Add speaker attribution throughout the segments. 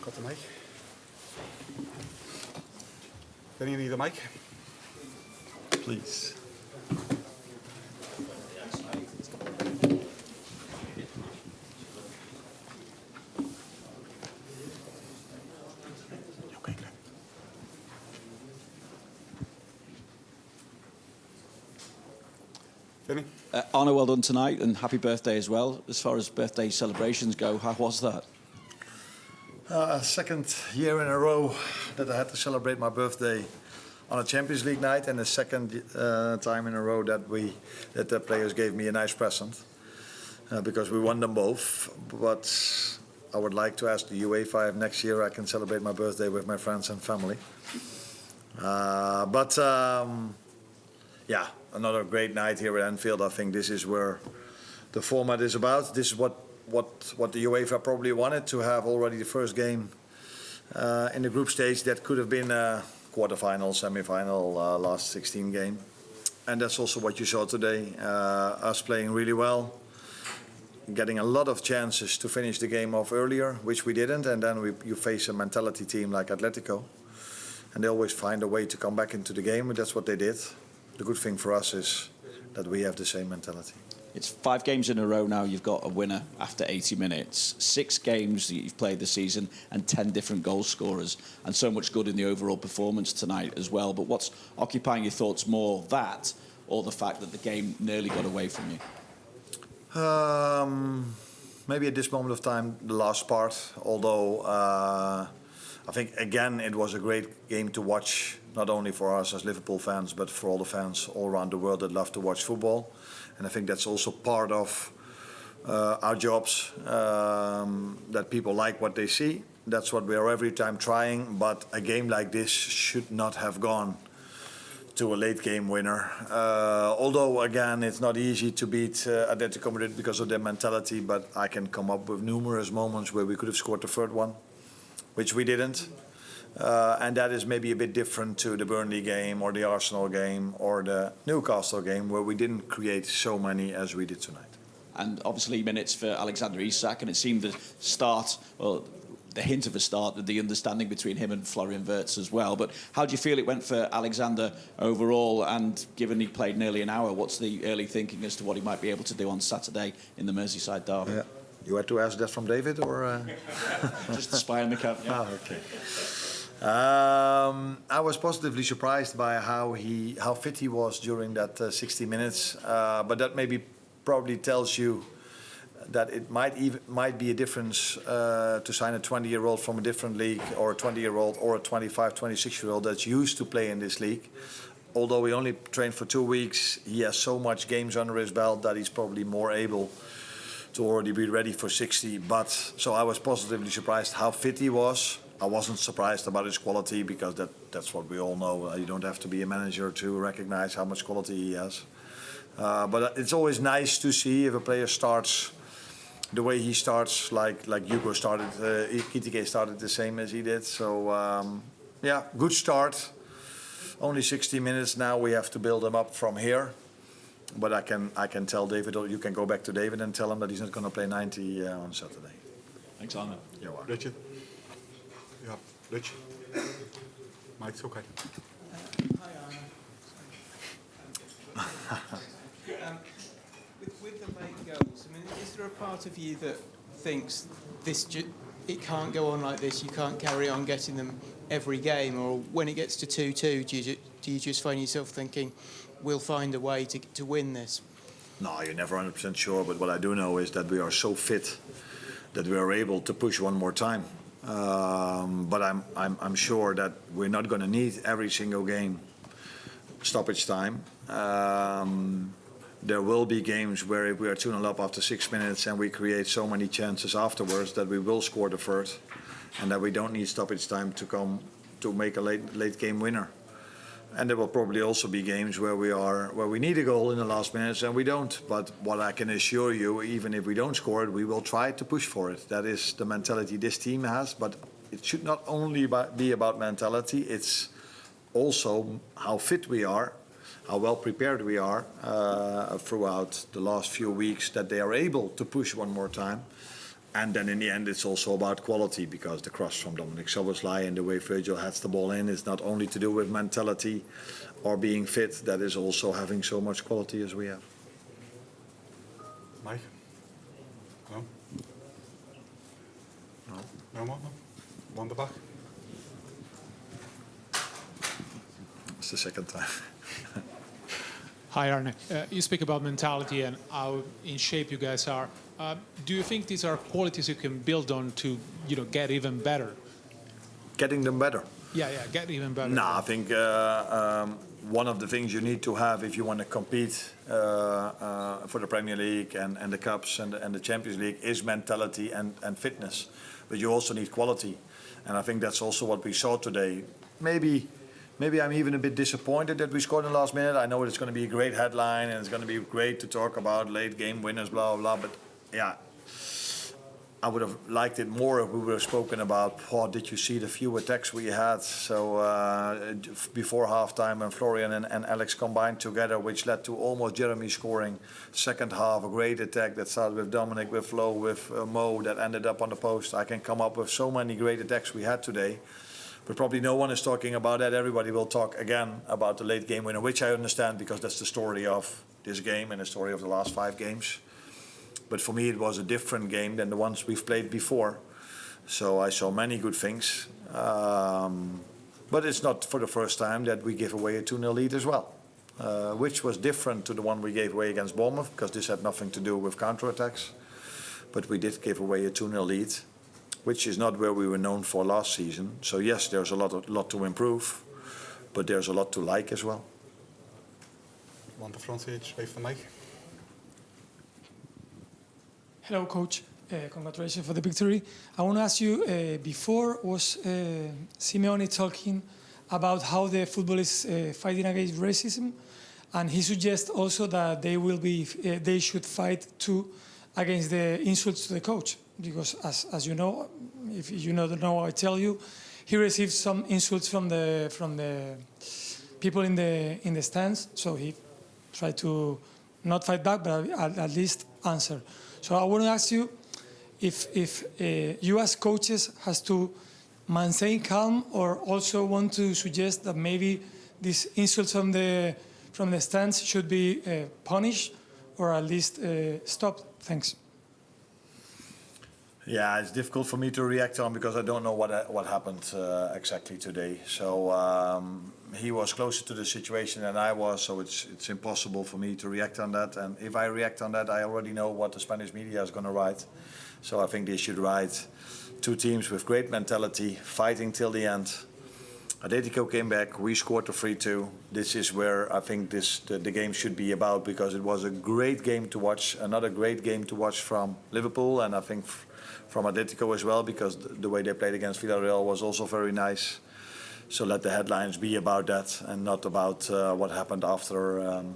Speaker 1: Got the mic. Can you need the mic? Please.
Speaker 2: Arne, well done tonight, and happy birthday as well. As far as birthday celebrations go, how was that?
Speaker 3: Second year in a row that I had to celebrate my birthday on a Champions League night, and the second time in a row that the players gave me a nice present because we won them both. But I would like to ask the UEFA if next year I can celebrate my birthday with my friends and family. Yeah, another great night here at Anfield. I think this is where the format is about. This is what the UEFA probably wanted, to have already the first game in the group stage that could have been a quarter-final, semi-final, last 16 game. And that's also what you saw today, us playing really well, getting a lot of chances to finish the game off earlier, which we didn't, and then you face a mentality team like Atletico, and they always find a way to come back into the game, and that's what they did. The good thing for us is that we have the same mentality.
Speaker 2: It's 5 games in a row now. You've got a winner after 80 minutes. 6 games that you've played this season and 10 different goal scorers. And so much good in the overall performance tonight as well. But what's occupying your thoughts more, that or the fact that the game nearly got away from you?
Speaker 3: Maybe at this moment of time, the last part. Although I think, again, it was a great game to watch, not only for us as Liverpool fans, but for all the fans all around the world that love to watch football. And I think that's also part of our jobs, that people like what they see. That's what we are every time trying. But a game like this should not have gone to a late game winner. Although, again, it's not easy to beat Atletico Madrid because of their mentality. But I can come up with numerous moments where we could have scored the third one, which we didn't. And that is maybe a bit different to the Burnley game or the Arsenal game or the Newcastle game, where we didn't create so many as we did tonight.
Speaker 2: And obviously minutes for Alexander Isak, and it seemed the start, well, the hint of a start, the understanding between him and Florian Wirtz as well. But how do you feel it went for Alexander overall? And given he played nearly an hour, what's the early thinking as to what he might be able to do on Saturday in the Merseyside derby?
Speaker 3: Yeah. You had to ask that from David, or
Speaker 2: just the spy in the camp? Yeah.
Speaker 3: Oh, okay. I was positively surprised by how fit he was during that 60 minutes. But that maybe probably tells you that it might be a difference to sign a 20-year-old from a different league, or a 20-year-old or a 25, 26-year-old that's used to play in this league. Although he only trained for 2 weeks, he has so much games under his belt that he's probably more able to already be ready for 60. But so I was positively surprised how fit he was. I wasn't surprised about his quality, because that's what we all know. You don't have to be a manager to recognize how much quality he has. But it's always nice to see if a player starts the way he starts, like Hugo started, Kitike started the same as he did. So yeah, good start. Only 60 minutes now. We have to build him up from here. But I can tell David, or you can go back to David and tell him that he's not going to play 90 on Saturday.
Speaker 2: Thanks, Arne.
Speaker 3: You're welcome.
Speaker 1: Richard. Yeah, Rich. Mike's okay.
Speaker 4: Hi, Arne. With the late goals, I mean, is there a part of you that thinks it can't go on like this? You can't carry on getting them every game, or when it gets to 2-2, do you just find yourself thinking, we'll find a way to win this?
Speaker 3: No, you're never 100% sure. But what I do know is that we are so fit that we are able to push one more time. But I'm sure that we're not going to need every single game stoppage time. There will be games where if we are 2-0 up after 6 minutes and we create so many chances afterwards that we will score the third, and that we don't need stoppage time to make a late game winner. And there will probably also be games where we need a goal in the last minutes and we don't. But what I can assure you, even if we don't score it, we will try to push for it. That is the mentality this team has. But it should not only be about mentality. It's also how fit we are, how well prepared we are throughout the last few weeks, that they are able to push one more time. And then in the end, it's also about quality, because the cross from Dominic Szoboszlai and the way Virgil heads the ball in is not only to do with mentality or being fit, that is also having so much quality as we have.
Speaker 1: Mike? No?
Speaker 3: No.
Speaker 1: No more? No? Wonderback?
Speaker 3: It's the second time.
Speaker 5: Hi, Arne. You speak about mentality and how in shape you guys are. Do you think these are qualities you can build on to, get even better?
Speaker 3: Getting them better.
Speaker 5: Yeah, get even better.
Speaker 3: No, I think one of the things you need to have if you want to compete for the Premier League and the Cups and the Champions League is mentality and fitness. But you also need quality. And I think that's also what we saw today. Maybe I'm even a bit disappointed that we scored in the last minute. I know it's going to be a great headline and it's going to be great to talk about late game winners, blah, blah, blah. But yeah, I would have liked it more if we would have spoken about, did you see the few attacks we had? So before halftime, when Florian and Alex combined together, which led to almost Jeremy scoring. Second half, a great attack that started with Dominic, with Flo, with Mo, that ended up on the post. I can come up with so many great attacks we had today. But probably no one is talking about that. Everybody will talk again about the late game winner, which I understand because that's the story of this game and the story of the last 5 games. But for me, it was a different game than the ones we've played before. So I saw many good things. But it's not for the first time that we give away a 2-0 lead as well, which was different to the one we gave away against Bournemouth, because this had nothing to do with counter-attacks. But we did give away a 2-0 lead, which is not where we were known for last season. So yes, there's a lot to improve, but there's a lot to like as well.
Speaker 1: Want the front stage, wait for Mike.
Speaker 6: Hello, Coach. Congratulations for the victory. I want to ask you, before was Simeone talking about how the football is fighting against racism, and he suggests also that they should fight too against the insults to the coach, because as you know, if you don't know, I tell you, he received some insults from the people in the stands, so he tried to not fight back, but at least answer. So I want to ask you if you as coaches has to maintain calm, or also want to suggest that maybe these insults from the stands should be punished or at least stopped. Thanks.
Speaker 3: Yeah, it's difficult for me to react on because I don't know what happened exactly today. So he was closer to the situation than I was, so it's impossible for me to react on that. And if I react on that, I already know what the Spanish media is going to write. So I think they should write 2 teams with great mentality, fighting till the end. Atletico came back, we scored the 3-2. This is where I think the game should be about, because it was a great game to watch, another great game to watch from Liverpool, and I think from Atletico as well, because the way they played against Villarreal was also very nice. So let the headlines be about that and not about what happened after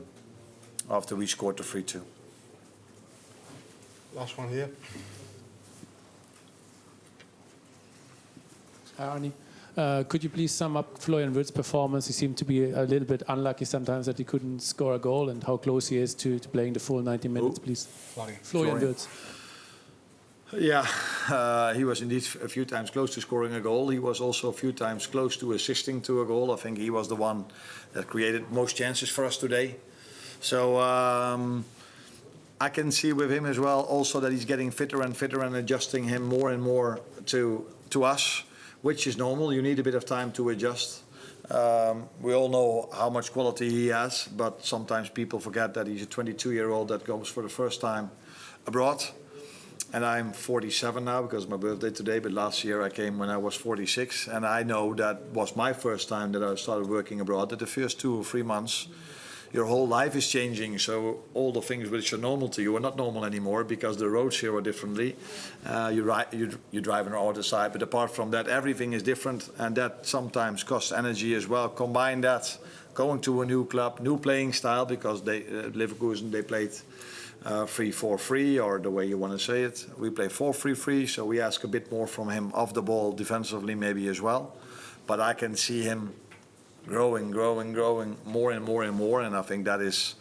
Speaker 3: we scored the 3-2.
Speaker 1: Last one here.
Speaker 7: Hi, Arne. Could you please sum up Florian Wirtz's performance? He seemed to be a little bit unlucky sometimes that he couldn't score a goal, and how close he is to playing the full 90 minutes, please. Florian Wirtz.
Speaker 3: Yeah, he was indeed a few times close to scoring a goal. He was also a few times close to assisting to a goal. I think he was the one that created most chances for us today. So I can see with him as well also that he's getting fitter and fitter and adjusting him more and more to us, which is normal. You need a bit of time to adjust. We all know how much quality he has, but sometimes people forget that he's a 22-year-old that goes for the first time abroad. And I'm 47 now because it's my birthday today, but last year I came when I was 46. And I know that was my first time that I started working abroad, that the first 2 or 3 months, your whole life is changing. So all the things which are normal to you are not normal anymore because the roads here are differently. You drive on the other side, but apart from that, everything is different. And that sometimes costs energy as well. Combine that, going to a new club, new playing style, because Liverpool, they played 3-4-3, or the way you want to say it. We play 4-3-3, so we ask a bit more from him off the ball, defensively maybe as well. But I can see him growing more and more and more, and I think that is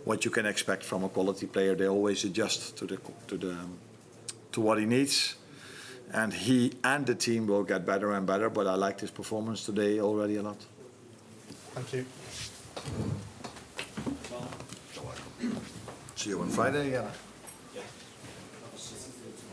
Speaker 3: what you can expect from a quality player. They always adjust to to what he needs. And he and the team will get better and better, but I liked his performance today already a lot.
Speaker 1: Thank you.
Speaker 3: See you on Friday again.